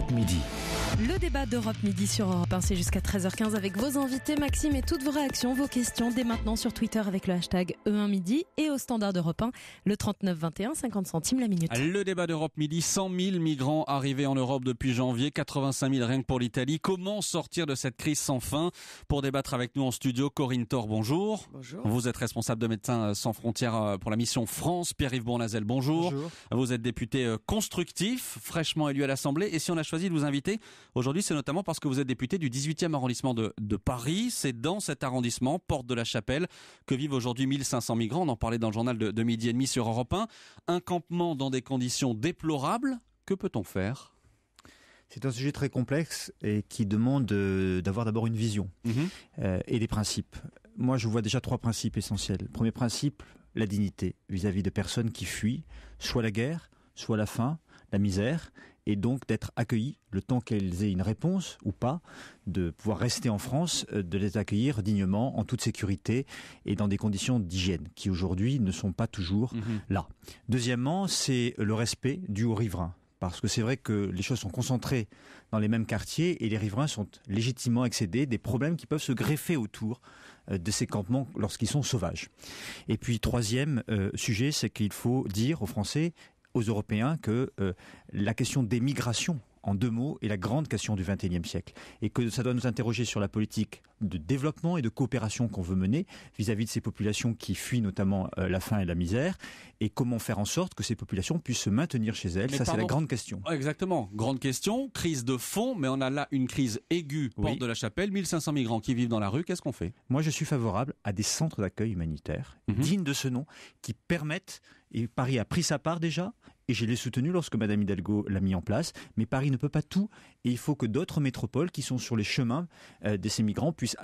Europe Midi. Le débat d'Europe Midi sur Europe 1, c'est jusqu'à 13h15 avec vos invités, Maxime, et toutes vos réactions, vos questions, dès maintenant sur Twitter avec le hashtag E1Midi et au standard d'Europe 1, le 39 21, 50 centimes la minute. Le débat d'Europe Midi, 100 000 migrants arrivés en Europe depuis janvier, 85 000 rien que pour l'Italie. Comment sortir de cette crise sans fin? Pour débattre avec nous en studio, Corinne Thor, bonjour. Bonjour. Vous êtes responsable de Médecins sans frontières pour la mission France. Pierre-Yves Bournazel, bonjour. Bonjour. Vous êtes député constructif, fraîchement élu à l'Assemblée. Et si on a choisi de vous inviter aujourd'hui, c'est notamment parce que vous êtes député du 18e arrondissement de Paris. C'est dans cet arrondissement, Porte de la Chapelle, que vivent aujourd'hui 1500 migrants. On en parlait dans le journal de midi et demi sur Europe 1. Un campement dans des conditions déplorables. Que peut-on faire ? C'est un sujet très complexe et qui demande d'avoir d'abord une vision et des principes. Moi, je vois déjà 3 principes essentiels. Premier principe, la dignité vis-à-vis de personnes qui fuient, soit la guerre, soit la faim, la misère, et donc d'être accueillis le temps qu'elles aient une réponse ou pas, de pouvoir rester en France, de les accueillir dignement, en toute sécurité et dans des conditions d'hygiène qui aujourd'hui ne sont pas toujours là. Deuxièmement, c'est le respect dû aux riverains. Parce que c'est vrai que les choses sont concentrées dans les mêmes quartiers et les riverains sont légitimement excédés des problèmes qui peuvent se greffer autour de ces campements lorsqu'ils sont sauvages. Et puis troisième sujet, c'est qu'il faut dire aux Français, aux Européens que la question des migrations, en 2 mots, est la grande question du XXIe siècle. Et que ça doit nous interroger sur la politique de développement et de coopération qu'on veut mener vis-à-vis de ces populations qui fuient notamment la faim et la misère, et comment faire en sorte que ces populations puissent se maintenir chez elles. Ça, c'est la grande question. Exactement. Grande question. Crise de fond, mais on a là une crise aiguë, Porte de la Chapelle, 1500 migrants qui vivent dans la rue. Qu'est-ce qu'on fait ? Moi, je suis favorable à des centres d'accueil humanitaires, dignes de ce nom, qui permettent, et Paris a pris sa part déjà, et je l'ai soutenu lorsque Madame Hidalgo l'a mis en place, mais Paris ne peut pas tout, et il faut que d'autres métropoles qui sont sur les chemins de ces migrants puissent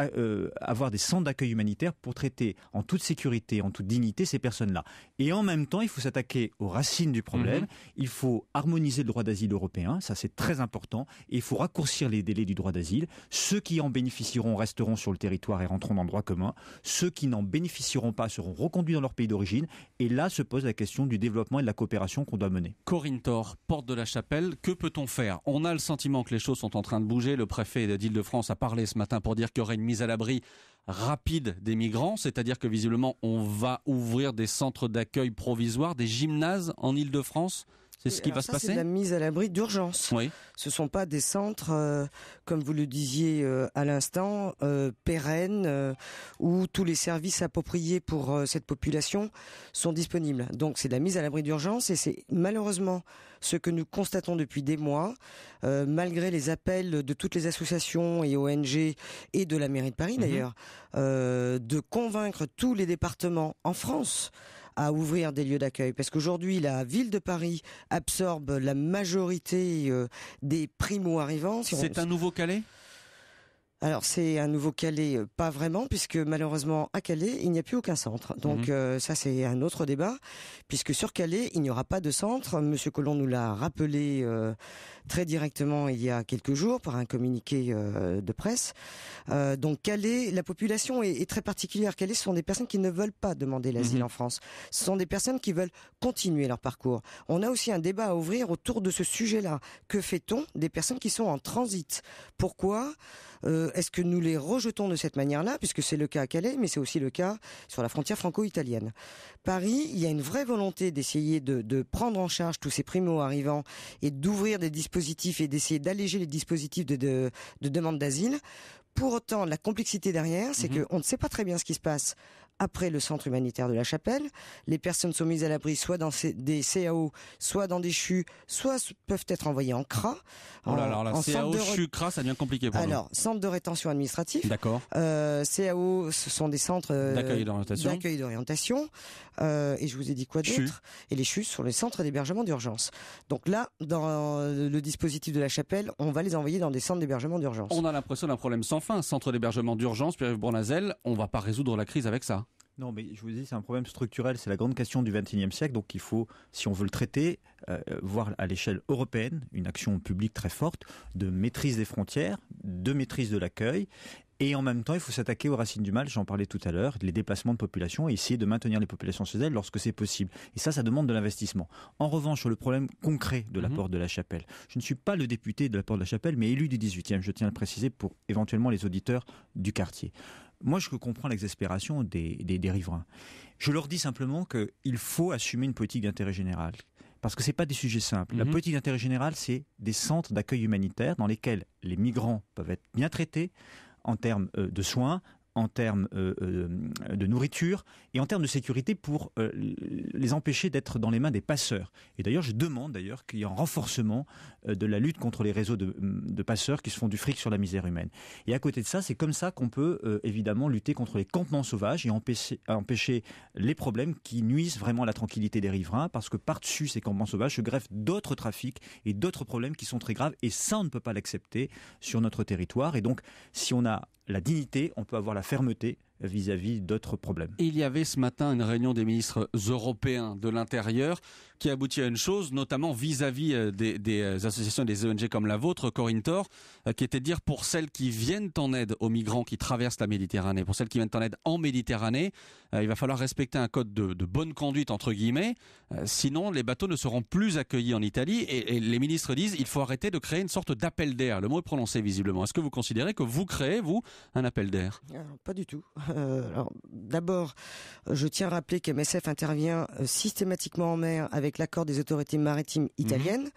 avoir des centres d'accueil humanitaire pour traiter en toute sécurité, en toute dignité ces personnes-là. Et en même temps, il faut s'attaquer aux racines du problème, il faut harmoniser le droit d'asile européen, ça c'est très important, et il faut raccourcir les délais du droit d'asile. Ceux qui en bénéficieront resteront sur le territoire et rentreront dans le droit commun, ceux qui n'en bénéficieront pas seront reconduits dans leur pays d'origine, et là se pose la question du développement et de la coopération qu'on doit mener. Corinne Thor, Porte de la Chapelle, que peut-on faire ? On a le sentiment que les choses sont en train de bouger. Le préfet d'Île-de-France a parlé ce matin pour dire qu'il y aurait une mise à l'abri rapide des migrants, c'est-à-dire que visiblement on va ouvrir des centres d'accueil provisoires, des gymnases en Île-de-France. C'est ce qui va se passer ? C'est de la mise à l'abri d'urgence. Oui. Ce sont pas des centres, comme vous le disiez à l'instant, pérennes, où tous les services appropriés pour cette population sont disponibles. Donc c'est de la mise à l'abri d'urgence et c'est malheureusement ce que nous constatons depuis des mois, malgré les appels de toutes les associations et ONG et de la mairie de Paris d'ailleurs, de convaincre tous les départements en France à ouvrir des lieux d'accueil. Parce qu'aujourd'hui, la ville de Paris absorbe la majorité des primo-arrivants. C'est un nouveau Calais ? Alors c'est un nouveau Calais, pas vraiment, puisque malheureusement à Calais il n'y a plus aucun centre. Donc ça c'est un autre débat, puisque sur Calais il n'y aura pas de centre. Monsieur Collomb nous l'a rappelé très directement il y a quelques jours par un communiqué de presse. Donc Calais, la population est très particulière. Calais, ce sont des personnes qui ne veulent pas demander l'asile en France. Ce sont des personnes qui veulent continuer leur parcours. On a aussi un débat à ouvrir autour de ce sujet-là. Que fait-on des personnes qui sont en transit ? Pourquoi est-ce que nous les rejetons de cette manière-là, puisque c'est le cas à Calais, mais c'est aussi le cas sur la frontière franco-italienne. Paris, il y a une vraie volonté d'essayer de prendre en charge tous ces primo-arrivants et d'ouvrir des dispositifs et d'essayer d'alléger les dispositifs de demande d'asile. Pour autant, la complexité derrière, c'est qu'on ne sait pas très bien ce qui se passe après le centre humanitaire de la Chapelle. Les personnes sont mises à l'abri soit dans des CAO, soit dans des CHU, soit peuvent être envoyées en CRA. Oh là là, alors la CAO, CHU, CRA, ça devient compliqué pour nous. Alors, centre de rétention administratif. D'accord. CAO, ce sont des centres d'accueil et d'orientation. Et je vous ai dit quoi d'autre ? Et les CHU sont les centres d'hébergement d'urgence. Donc là, dans le dispositif de la Chapelle, on va les envoyer dans des centres d'hébergement d'urgence. On a l'impression d'un problème sans fin. Centre d'hébergement d'urgence, Pierre-Yves Bournazel, on va pas résoudre la crise avec ça. Non, mais je vous dis, c'est un problème structurel, c'est la grande question du XXIe siècle, donc il faut, si on veut le traiter, voir à l'échelle européenne une action publique très forte de maîtrise des frontières, de maîtrise de l'accueil, Et en même temps, il faut s'attaquer aux racines du mal, j'en parlais tout à l'heure, les déplacements de population, et essayer de maintenir les populations chez elles lorsque c'est possible. Et ça demande de l'investissement. En revanche, sur le problème concret de la porte de la Chapelle, je ne suis pas le député de la porte de la Chapelle, mais élu du 18e, je tiens à le préciser pour éventuellement les auditeurs du quartier. Moi, je comprends l'exaspération des riverains. Je leur dis simplement qu'il faut assumer une politique d'intérêt général. Parce que ce n'est pas des sujets simples. La politique d'intérêt général, c'est des centres d'accueil humanitaire dans lesquels les migrants peuvent être bien traités en termes de soins, en termes de nourriture et en termes de sécurité pour les empêcher d'être dans les mains des passeurs. Et d'ailleurs, je demande qu'il y ait un renforcement de la lutte contre les réseaux de passeurs qui se font du fric sur la misère humaine. Et à côté de ça, c'est comme ça qu'on peut évidemment lutter contre les campements sauvages et empêcher les problèmes qui nuisent vraiment à la tranquillité des riverains, parce que par-dessus ces campements sauvages se greffent d'autres trafics et d'autres problèmes qui sont très graves, et ça, on ne peut pas l'accepter sur notre territoire. Et donc, si on a la dignité, on peut avoir la fermeté vis-à-vis d'autres problèmes. Il y avait ce matin une réunion des ministres européens de l'Intérieur qui aboutit à une chose, notamment vis-à-vis des associations et des ONG comme la vôtre, Corinne Thor, qui était de dire pour celles qui viennent en aide aux migrants qui traversent la Méditerranée, pour celles qui viennent en aide en Méditerranée, il va falloir respecter un code de bonne conduite, entre guillemets, sinon les bateaux ne seront plus accueillis en Italie, et les ministres disent il faut arrêter de créer une sorte d'appel d'air. Le mot est prononcé visiblement. Est-ce que vous considérez que vous créez, vous, un appel d'air ? Pas du tout. Alors, d'abord, je tiens à rappeler qu'MSF intervient systématiquement en mer avec l'accord des autorités maritimes italiennes.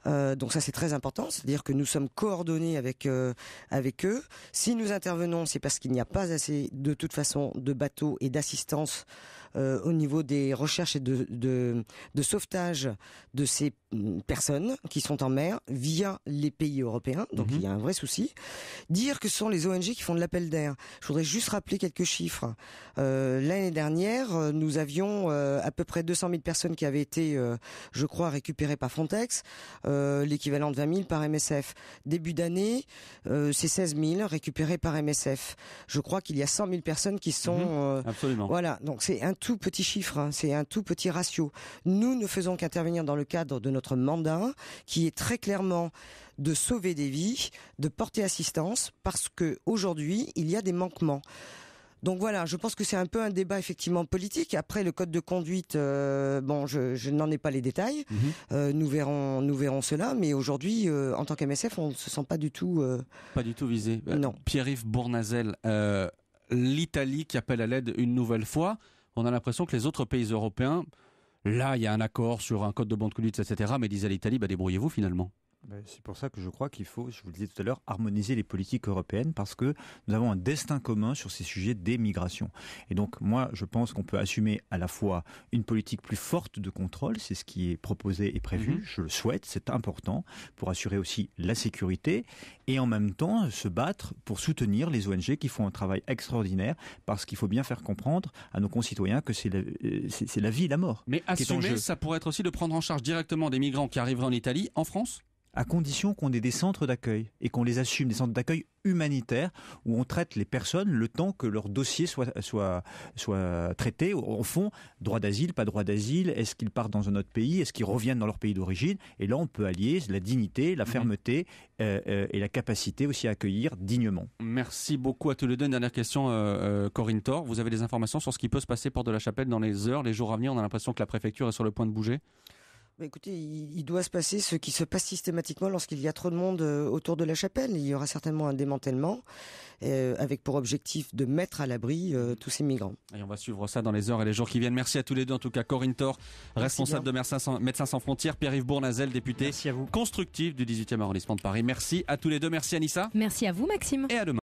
Donc ça, c'est très important, c'est-à-dire que nous sommes coordonnés avec eux. Si nous intervenons, c'est parce qu'il n'y a pas assez, de toute façon, de bateaux et d'assistance au niveau des recherches et de sauvetage de ces personnes qui sont en mer via les pays européens. Donc il y a un vrai souci. Dire que ce sont les ONG qui font de l'appel d'air. Je voudrais juste rappeler quelques chiffres. L'année dernière, nous avions à peu près 200 000 personnes qui avaient été, je crois, récupérées par Frontex, l'équivalent de 20 000 par MSF. Début d'année, c'est 16 000 récupérées par MSF. Je crois qu'il y a 100 000 personnes qui sont... Absolument. Voilà, donc c'est un tout petit chiffre, hein, c'est un tout petit ratio. Nous ne faisons qu'intervenir dans le cadre de notre mandat, qui est très clairement de sauver des vies, de porter assistance, parce que aujourd'hui il y a des manquements. Donc voilà, je pense que c'est un peu un débat effectivement politique. Après, le code de conduite, je n'en ai pas les détails. Nous verrons cela. Mais aujourd'hui, en tant qu'MSF, on ne se sent pas du tout... Pas du tout visé. Non. Pierre-Yves Bournazel, l'Italie qui appelle à l'aide une nouvelle fois. On a l'impression que les autres pays européens, là, il y a un accord sur un code de bonne conduite, etc. Mais disait l'Italie, débrouillez-vous finalement. C'est pour ça que je crois qu'il faut, je vous le disais tout à l'heure, harmoniser les politiques européennes, parce que nous avons un destin commun sur ces sujets des migrations. Et donc moi, je pense qu'on peut assumer à la fois une politique plus forte de contrôle, c'est ce qui est proposé et prévu, je le souhaite, c'est important, pour assurer aussi la sécurité, et en même temps se battre pour soutenir les ONG qui font un travail extraordinaire, parce qu'il faut bien faire comprendre à nos concitoyens que c'est la vie et la mort. Mais assumer, ça pourrait être aussi de prendre en charge directement des migrants qui arriveraient en Italie, en France ? À condition qu'on ait des centres d'accueil et qu'on les assume, des centres d'accueil humanitaires où on traite les personnes le temps que leur dossier soit traité. Au fond, droit d'asile, pas droit d'asile, est-ce qu'ils partent dans un autre pays, est-ce qu'ils reviennent dans leur pays d'origine? Et là, on peut allier la dignité, la fermeté et la capacité aussi à accueillir dignement. Merci beaucoup à tous les deux. Une dernière question, Corinne Thor. Vous avez des informations sur ce qui peut se passer Porte de la Chapelle dans les heures, les jours à venir? On a l'impression que la préfecture est sur le point de bouger. Écoutez, il doit se passer ce qui se passe systématiquement lorsqu'il y a trop de monde autour de la chapelle. Il y aura certainement un démantèlement avec pour objectif de mettre à l'abri tous ces migrants. Et on va suivre ça dans les heures et les jours qui viennent. Merci à tous les deux. En tout cas, Corinne Thor, responsable de Médecins sans frontières, Pierre-Yves Bournazel, député constructif du 18e arrondissement de Paris. Merci à tous les deux. Merci Anissa. Merci à vous Maxime. Et à demain.